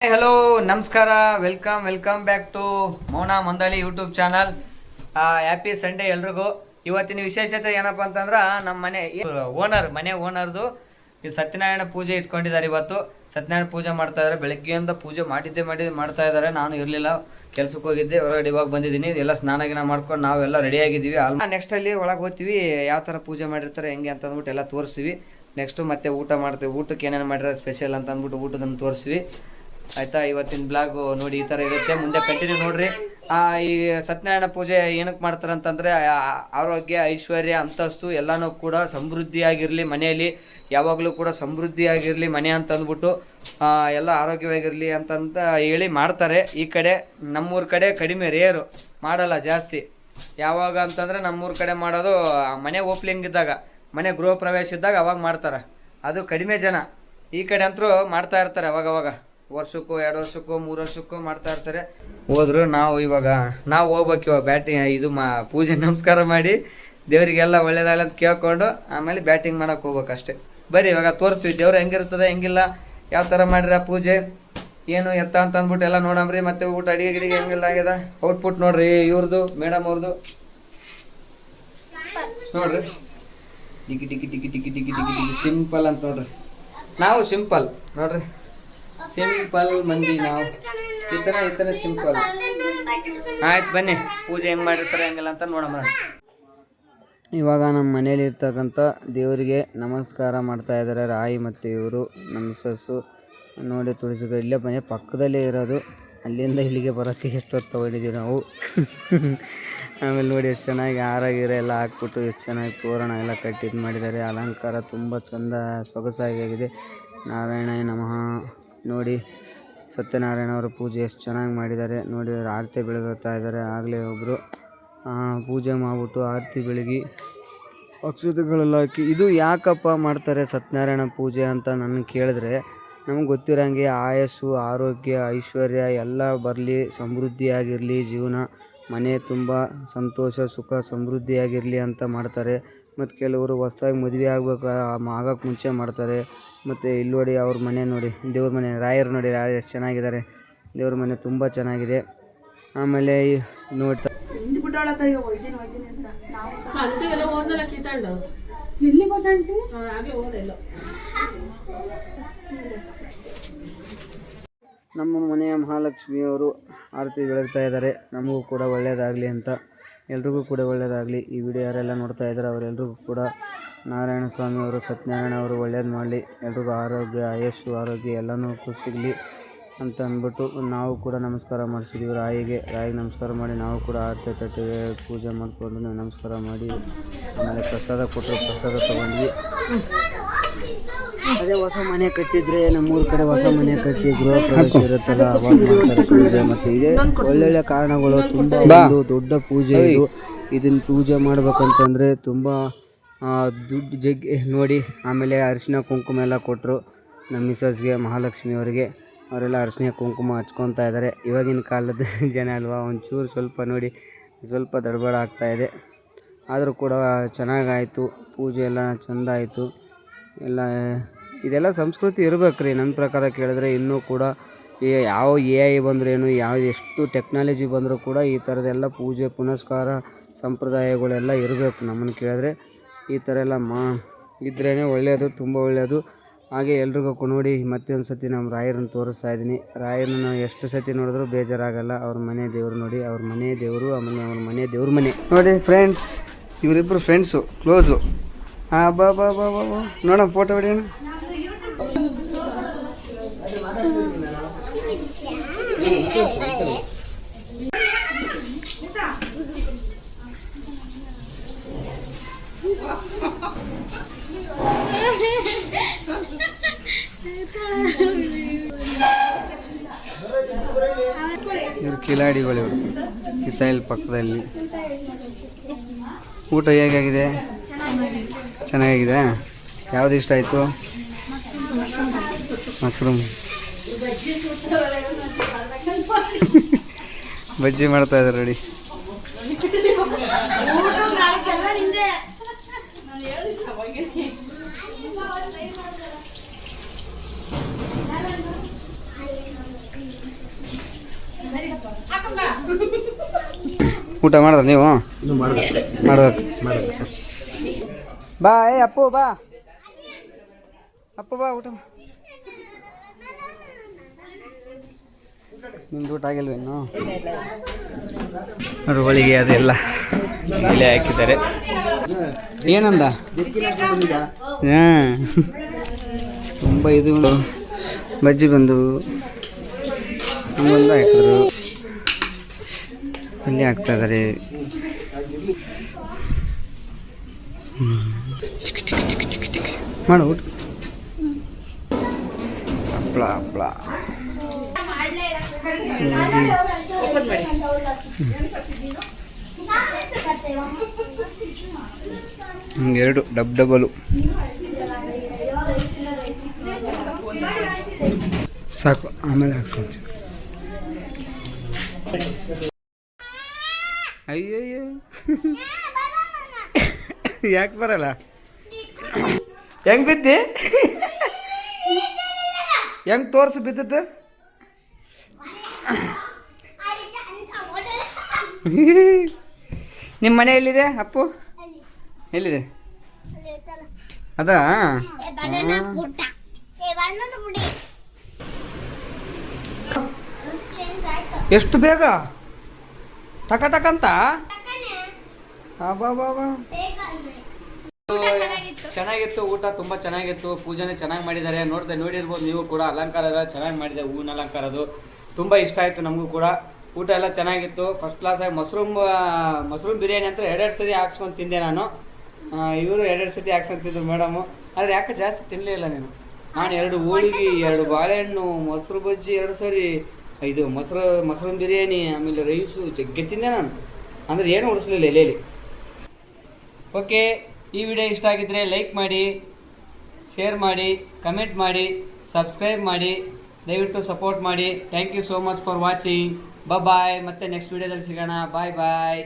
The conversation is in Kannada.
ಹಲೋ ನಮಸ್ಕಾರ ವೆಲ್ಕಮ್ ಬ್ಯಾಕ್ ಟು ಮೌನ ಮಂದಾಳಿ ಯೂಟ್ಯೂಬ್ ಚಾನಲ್. ಹ್ಯಾಪಿ ಸಂಡೇ ಎಲ್ರಿಗೂ. ಇವತ್ತಿನ ವಿಶೇಷತೆ ಏನಪ್ಪ ಅಂತಂದ್ರೆ ನಮ್ಮ ಮನೆ ಓನರ್ದು ಈ ಸತ್ಯನಾರಾಯಣ ಪೂಜೆ ಇಟ್ಕೊಂಡಿದ್ದಾರೆ. ಇವತ್ತು ಸತ್ಯನಾರಾಯಣ ಪೂಜೆ ಮಾಡ್ತಾ ಇದ್ದಾರೆ. ಬೆಳಗ್ಗೆಯಿಂದ ಪೂಜೆ ಮಾಡ್ತಾ ಇದ್ದಾರೆ. ನಾನು ಇರಲಿಲ್ಲ, ಕೆಲ್ಸಕ್ಕೆ ಹೋಗಿದ್ದೆ, ಹೊರಗಡೆ ಇವಾಗ ಬಂದಿದ್ದೀನಿ. ಎಲ್ಲ ಸ್ನಾನ ಮಾಡ್ಕೊಂಡು ನಾವೆಲ್ಲ ರೆಡಿ ಆಗಿದ್ದೀವಿ. ನೆಕ್ಸ್ಟ್ ಅಲ್ಲಿ ಒಳಗೆ ಹೋಗ್ತೀವಿ, ಯಾವ ಥರ ಪೂಜೆ ಮಾಡಿರ್ತಾರೆ ಹೆಂಗೆ ಅಂತ ಅಂದ್ಬಿಟ್ಟು ಎಲ್ಲ ತೋರಿಸ್ತೀವಿ. ನೆಕ್ಸ್ಟು ಮತ್ತೆ ಊಟ ಮಾಡ್ತೀವಿ. ಊಟಕ್ಕೆ ಏನೇನು ಮಾಡಿರೋ ಸ್ಪೆಷಲ್ ಅಂತ ಅಂದ್ಬಿಟ್ಟು ಊಟದನ್ನು ತೋರಿಸ್ತೀವಿ. ಆಯ್ತಾ, ಇವತ್ತಿನ ಬ್ಲಾಗ್ ನೋಡಿ ಈ ಥರ ಇರುತ್ತೆ. ಮುಂದೆ ಕಂಟಿನ್ಯೂ ನೋಡ್ರಿ. ಈ ಸತ್ಯನಾರಾಯಣ ಪೂಜೆ ಏನಕ್ಕೆ ಮಾಡ್ತಾರೆ ಅಂತಂದರೆ ಆರೋಗ್ಯ, ಐಶ್ವರ್ಯ, ಅಂತಸ್ತು ಎಲ್ಲನೂ ಕೂಡ ಸಮೃದ್ಧಿಯಾಗಿರಲಿ, ಮನೆಯಲ್ಲಿ ಯಾವಾಗಲೂ ಕೂಡ ಸಮೃದ್ಧಿಯಾಗಿರಲಿ ಮನೆ ಅಂತ ಅಂದ್ಬಿಟ್ಟು ಎಲ್ಲ ಆರೋಗ್ಯವಾಗಿರಲಿ ಅಂತಂತ ಹೇಳಿ ಮಾಡ್ತಾರೆ. ಈ ಕಡೆ ನಮ್ಮೂರ ಕಡೆ ಕಡಿಮೆ, ರೇರು, ಮಾಡಲ್ಲ ಜಾಸ್ತಿ. ಯಾವಾಗ ಅಂತಂದರೆ ನಮ್ಮೂರ ಕಡೆ ಮಾಡೋದು ಮನೆ ಓಪ್ಲಿಂಗ್ ಇದ್ದಾಗ, ಮನೆ ಗೃಹ ಪ್ರವೇಶ ಇದ್ದಾಗ ಅವಾಗ ಮಾಡ್ತಾರೆ. ಅದು ಕಡಿಮೆ ಜನ. ಈ ಕಡೆ ಅಂತರೂ ಮಾಡ್ತಾ ಇರ್ತಾರೆ ಅವಾಗವಾಗ, ವರ್ಷಕ್ಕೂ 2 ವರ್ಷಕ್ಕೂ 3 ವರ್ಷಕ್ಕೂ ಮಾಡ್ತಾ ಇರ್ತಾರೆ. ಹೋದ್ರು ನಾವು ಹೋಗ್ಬೇಕು ಇವಾಗ ಬ್ಯಾಟಿಂಗ್ ಪೂಜೆ ನಮಸ್ಕಾರ ಮಾಡಿ ದೇವರಿಗೆಲ್ಲ ಒಳ್ಳೇದಾಗಲ್ಲ ಅಂತ ಕೇಳ್ಕೊಂಡು ಆಮೇಲೆ ಬ್ಯಾಟಿಂಗ್ ಮಾಡೋಕೆ ಹೋಗ್ಬೇಕು ಅಷ್ಟೇ. ಬರ್ರಿ ಇವಾಗ ತೋರಿಸ್ತೀವಿ ದೇವ್ರು ಹೆಂಗಿರ್ತದೆ ಹೆಂಗಿಲ್ಲ, ಯಾವ ಥರ ಮಾಡಿರ ಪೂಜೆ ಏನು ಎತ್ತ ಅಂತ ಅಂದ್ಬಿಟ್ಟು ಎಲ್ಲ ನೋಡಮ್ರಿ. ಮತ್ತೆ ಊಟ ಅಡಿಗೆ ಹೆಂಗೆಲ್ಲ ಆಗ್ಯದ ಔಟ್ಪುಟ್ ನೋಡ್ರಿ. ಇವ್ರದ್ದು ಮೇಡಮ್ ಅವ್ರದ್ದು ನೋಡ್ರಿ, ಟಿಕಿ ಸಿಂಪಲ್ ಅಂತ ನೋಡ್ರಿ. ನಾವು ಸಿಂಪಲ್ ನೋಡ್ರಿ, ಸಿಂಪಲ್ ಮಂದಿ ನಾವು. ಈ ಥರ ಸಿಂಪಲ್. ಆಯ್ತು ಬನ್ನಿ, ಪೂಜೆ ಹೆಂಗೆ ಮಾಡಿರ್ತಾರೆ ಹೆಂಗೆಲ್ಲ ಅಂತ ನೋಡಮ್ಮ. ಇವಾಗ ನಮ್ಮ ಮನೇಲಿ ಇರ್ತಕ್ಕಂಥ ದೇವರಿಗೆ ನಮಸ್ಕಾರ ಮಾಡ್ತಾ ಇದ್ದಾರೆ ರಾಯಿ ಮತ್ತು ಇವರು ನಮ್ಮ ಮಿಸ್ಸಸ್ಸು. ನೋಡಿ ತುಳಸಿ ಇಲ್ಲೇ ಮನೆ ಪಕ್ಕದಲ್ಲೇ ಇರೋದು. ಅಲ್ಲಿಂದ ಇಲ್ಲಿಗೆ ಬರೋಕ್ಕೆ ಎಷ್ಟೊತ್ತು ತಗೊಂಡಿದ್ದೀವಿ ನಾವು. ಆಮೇಲೆ ನೋಡಿ ಎಷ್ಟು ಚೆನ್ನಾಗಿ ಹಾರ ಎಲ್ಲ ಹಾಕ್ಬಿಟ್ಟು ಎಷ್ಟು ಚೆನ್ನಾಗಿ ತೋರಣ ಎಲ್ಲ ಕಟ್ಟಿದ್ದು ಮಾಡಿದ್ದಾರೆ. ಅಲಂಕಾರ ತುಂಬ ಚಂದ ಸೊಗಸಾಗಿದೆ. ನಾರಾಯಣ ನಮಃ. ನೋಡಿ ಸತ್ಯನಾರಾಯಣ ಅವರ ಪೂಜೆ ಎಷ್ಟು ಚೆನ್ನಾಗಿ ಮಾಡಿದ್ದಾರೆ ನೋಡಿ. ಆರತಿ ಬೆಳಗುತ್ತಾ ಇದ್ದಾರೆ. ಆಗಲೇ ಒಬ್ಬರು ಪೂಜೆ ಮಾಡಿಬಿಟ್ಟು ಆರತಿ ಬೆಳಗಿ ಅಕ್ಷತೆಗಳೆಲ್ಲ ಹಾಕಿ. ಇದು ಯಾಕಪ್ಪ ಮಾಡ್ತಾರೆ ಸತ್ಯನಾರಾಯಣ ಪೂಜೆ ಅಂತ ನನಗೆ ಕೇಳಿದ್ರೆ, ನಮಗೆ ಗೊತ್ತಿರೋಂಗೆ ಆಯಸ್ಸು, ಆರೋಗ್ಯ, ಐಶ್ವರ್ಯ ಎಲ್ಲ ಬರಲಿ, ಸಮೃದ್ಧಿಯಾಗಿರಲಿ, ಜೀವನ ಮನೆ ತುಂಬ ಸಂತೋಷ, ಸುಖ, ಸಮೃದ್ಧಿಯಾಗಿರಲಿ ಅಂತ ಮಾಡ್ತಾರೆ. ಮತ್ತು ಕೆಲವರು ಹೊಸ್ದಾಗಿ ಮದುವೆ ಆಗೋಕ್ಕೆ ಮುಂಚೆ ಮಾಡ್ತಾರೆ. ಮತ್ತು ಇಲ್ಲಿ ನೋಡಿ ಅವ್ರ ಮನೆ ನೋಡಿ, ದೇವ್ರ ಮನೆ, ರಾಯರು ನೋಡಿ, ರಾಯರು ಎಷ್ಟು ಚೆನ್ನಾಗಿದ್ದಾರೆ. ದೇವ್ರ ಮನೆ ತುಂಬ ಚೆನ್ನಾಗಿದೆ. ಆಮೇಲೆ ನೋಡ್ತಾ ನಮ್ಮ ಮನೆಯ ಮಹಾಲಕ್ಷ್ಮಿಯವರು ಆರತಿ ಬೆಳಗ್ತಾ ಇದ್ದಾರೆ. ನಮಗೂ ಕೂಡ ಒಳ್ಳೆಯದಾಗಲಿ ಅಂತ, ಎಲ್ರಿಗೂ ಕೂಡ ಒಳ್ಳೆಯದಾಗಲಿ. ಈ ವಿಡಿಯೋ ಯಾರೆಲ್ಲ ನೋಡ್ತಾ ಇದ್ದಾರೆ ಅವರೆಲ್ಲರಿಗೂ ಕೂಡ ನಾರಾಯಣ ಸ್ವಾಮಿಯವರು, ಸತ್ಯನಾರಾಯಣ ಅವರು ಒಳ್ಳೇದು ಮಾಡಲಿ. ಎಲ್ರಿಗೂ ಆರೋಗ್ಯ, ಆಯಸ್ಸು, ಆರೋಗ್ಯ ಎಲ್ಲನೂ ಖುಷಿಗಲಿ ಅಂತ ಅಂದ್ಬಿಟ್ಟು ನಾವು ಕೂಡ ನಮಸ್ಕಾರ ಮಾಡಿಸಿದ್ದೀವಿ ರಾಯಿಗೆ ನಮಸ್ಕಾರ ಮಾಡಿ ನಾವು ಕೂಡ ಆರತಿ ತಟ್ಟಿಗೆ ಪೂಜೆ ಮಾಡಿಕೊಂಡು ನಮಸ್ಕಾರ ಮಾಡಿ ಆಮೇಲೆ ಪ್ರಸಾದ ಕೊಟ್ಟರು, ಪ್ರಸಾದ ತೊಗೊಂಡ್ವಿ. ಅದೇ ಹೊಸ ಮನೆ ಕಟ್ಟಿದ್ರೆ ನಮ್ಮೂರ ಕಡೆ ಹೊಸ ಮನೆ ಕಟ್ಟಿ ಗೃಹ ಪ್ರವೇಶ ಇರುತ್ತಲ್ಲ ಅವಾಗ ಮಾಡ್ತಾರೆ ಪೂಜೆ. ಮತ್ತು ಇದೇ ಒಳ್ಳೊಳ್ಳೆ ಕಾರಣಗಳು. ತುಂಬ ಒಂದು ದೊಡ್ಡ ಪೂಜೆ ಇದು. ಇದನ್ನು ಪೂಜೆ ಮಾಡ್ಬೇಕಂತಂದರೆ ತುಂಬ ದುಡ್ಡು ಜಗ್ಗಿ ನೋಡಿ. ಆಮೇಲೆ ಅರಿಶಿನ ಕುಂಕುಮ ಎಲ್ಲ ಕೊಟ್ಟರು ನಮ್ಮ ಮಿಸಸ್ಗೆ, ಮಹಾಲಕ್ಷ್ಮಿ ಅವರಿಗೆ. ಅವರೆಲ್ಲ ಅರಿಶಿನ ಕುಂಕುಮ ಹಚ್ಕೊತಾ ಇದ್ದಾರೆ. ಇವಾಗಿನ ಕಾಲದ ಜನ ಅಲ್ವಾ, ಒಂಚೂರು ಸ್ವಲ್ಪ ನೋಡಿ ಸ್ವಲ್ಪ ದಡಬಡ ಆಗ್ತಾಯಿದೆ. ಆದರೂ ಕೂಡ ಚೆನ್ನಾಗಾಯಿತು ಪೂಜೆ, ಎಲ್ಲ ಚೆಂದ ಆಯಿತು ಎಲ್ಲ. ಇದೆಲ್ಲ ಸಂಸ್ಕೃತಿ ಇರಬೇಕು ರೀ ನನ್ನ ಪ್ರಕಾರ ಕೇಳಿದ್ರೆ. ಇನ್ನೂ ಕೂಡ ಯಾವ AI ಬಂದ್ರೇನು, ಎಷ್ಟು ಟೆಕ್ನಾಲಜಿ ಬಂದರೂ ಕೂಡ ಈ ಥರದ್ದೆಲ್ಲ ಪೂಜೆ ಪುನಸ್ಕಾರ ಸಂಪ್ರದಾಯಗಳೆಲ್ಲ ಇರಬೇಕು. ನಮ್ಮನ್ನು ಕೇಳಿದ್ರೆ ಈ ಥರ ಎಲ್ಲ ಇದ್ರೇ ಒಳ್ಳೆಯದು, ತುಂಬ ಒಳ್ಳೆಯದು. ಹಾಗೆ ಎಲ್ರಿಗೂ ನೋಡಿ ಮತ್ತೊಂದು ಸತಿ ನಮ್ಮ ರಾಯರನ್ನು ತೋರಿಸ್ತಾ ಇದ್ದೀನಿ. ರಾಯರನ್ನು ನಾವು ಎಷ್ಟು ಸತಿ ನೋಡಿದ್ರೂ ಬೇಜಾರಾಗಲ್ಲ. ಅವ್ರ ಮನೆ ದೇವರು ನೋಡಿ, ಅವ್ರ ಮನೆ ದೇವರು, ಆಮೇಲೆ ಅವ್ರ ಮನೆ ದೇವ್ರ ಮನೆ ನೋಡಿ. ಫ್ರೆಂಡ್ಸ್, ಇವರಿಬ್ಬರು ಫ್ರೆಂಡ್ಸು ಕ್ಲೋಸು. ಬಾ ನೋಡೋಣ, ಫೋಟೋ ಹೊಡಿಯೋಣ. ಇವರು ಕಿಲಾಡಿಗಳು, ಇವರು ಕಿತ್ತಾಯಿಲ್ ಪಕ್ಕದಲ್ಲಿ. ಊಟ ಹೇಗಾಗಿದೆ? ಚೆನ್ನಾಗಿದೆ. ಯಾವ್ದು ಇಷ್ಟ ಆಯಿತು? ಮಶ್ರೂಮ್ ಬಜ್ಜಿ ಮಾಡ್ತಾ ಇದ್ದಾರೆ ನೋಡಿ. ಊಟ ಮಾಡಿದ್ರೆ ನೀವು ಮಾಡ್ಬೇಕು ಬಾ ಅಪ್ಪು ಬಾ ಅಪ್ಪು ಬಾ ಊಟ ನಿಮ್ದು ಊಟ ಆಗಿಲ್ವೇನು ನೋಡ್ರಿ ಹೋಳಿಗೆ ಅದೆಲ್ಲ ಮೇಲೆ ಹಾಕಿದ್ದಾರೆ ಏನಂದ ಹಾಂ ತುಂಬ ಇದು ಬಜ್ಜಿ ಬಂದು ನಮ್ಮೆಲ್ಲ ಹಾಕಿದ್ರು ಇಲ್ಲಿ ಹಾಕ್ತಾ ಇದ್ದಾರೆ ಮಾಡು ಊಟ ಹಪ್ಳ ಹಪ್ಳ ಎರಡು ಡಬಲು ಸಾಕು ಆಮೇಲೆ ಹಾಕ್ಸೋದು ಅಯ್ಯಯ್ಯೋ ಯಾಕೆ ಬರಲ್ಲ ಹೆಂಗ್ ಬಿದ್ದಿ ಹೆಂಗ್ ತೋರ್ಸು ಬಿದ್ದದ್ದು ನಿಮ್ಮ ಮನೆ ಎಲ್ಲಿದೆ ಅಪ್ಪು ಎಲ್ಲಿದೆ ಅದಾ ಎಷ್ಟು ಬೇಗ ಟಕ ಟಕ ಅಂತ ಚೆನ್ನಾಗಿತ್ತು ಊಟ ತುಂಬ ಚೆನ್ನಾಗಿತ್ತು ಪೂಜೆನೇ ಚೆನ್ನಾಗಿ ಮಾಡಿದ್ದಾರೆ ನೋಡಿರ್ಬೋದು ನೀವು ಕೂಡ ಅಲಂಕಾರ ಎಲ್ಲ ಚೆನ್ನಾಗಿ ಮಾಡಿದೆ ಹೂವಿನ ಅಲಂಕಾರದು ತುಂಬ ಇಷ್ಟ ಆಯಿತು ನಮಗೂ ಕೂಡ ಊಟ ಎಲ್ಲ ಚೆನ್ನಾಗಿತ್ತು ಫಸ್ಟ್ ಕ್ಲಾಸಾಗಿ ಮಶ್ರೂಮ್ ಬಿರಿಯಾನಿ ಅಂತ ಎರಡೆರಡು ಸತಿ ಹಾಕ್ಸ್ಕೊಂಡು ತಿಂದೆ ನಾನು ಇವರು ಎರಡೆರಡು ಸತಿ ಹಾಕ್ಸ್ಕೊಂಡು ತಿಂದರು ಮೇಡಮು ಆದರೆ ಯಾಕೆ ಜಾಸ್ತಿ ತಿನ್ನಲೇ ಇಲ್ಲ ನೀನು ನಾನು 2 ಹೋಳಿಗೆ 2 ಬಾಳೆಹಣ್ಣು ಮೊಸರು ಬಜ್ಜಿ 2 ಸರಿ ಇದು ಮಶ್ರೂಮ್ ಬಿರಿಯಾನಿ ಆಮೇಲೆ ರೈಸು ಜಗ್ಗೆ ತಿಂದೆ ನಾನು ಅಂದರೆ ಏನು ಉಳಿಸ್ಲಿಲ್ಲ ಎಲೆಯಲ್ಲಿ ಓಕೆ ಈ ವಿಡಿಯೋ ಇಷ್ಟ ಆಗಿದ್ದರೆ ಲೈಕ್ ಮಾಡಿ ಶೇರ್ ಮಾಡಿ ಕಮೆಂಟ್ ಮಾಡಿ ಸಬ್ಸ್ಕ್ರೈಬ್ ಮಾಡಿ ದಯವಿಟ್ಟು ಸಪೋರ್ಟ್ ಮಾಡಿ thank you so much for watching bye ಮತ್ತೆ ನೆಕ್ಸ್ಟ್ ವಿಡಿಯೋದಲ್ಲಿ ಸಿಗೋಣ ಬಾಯ್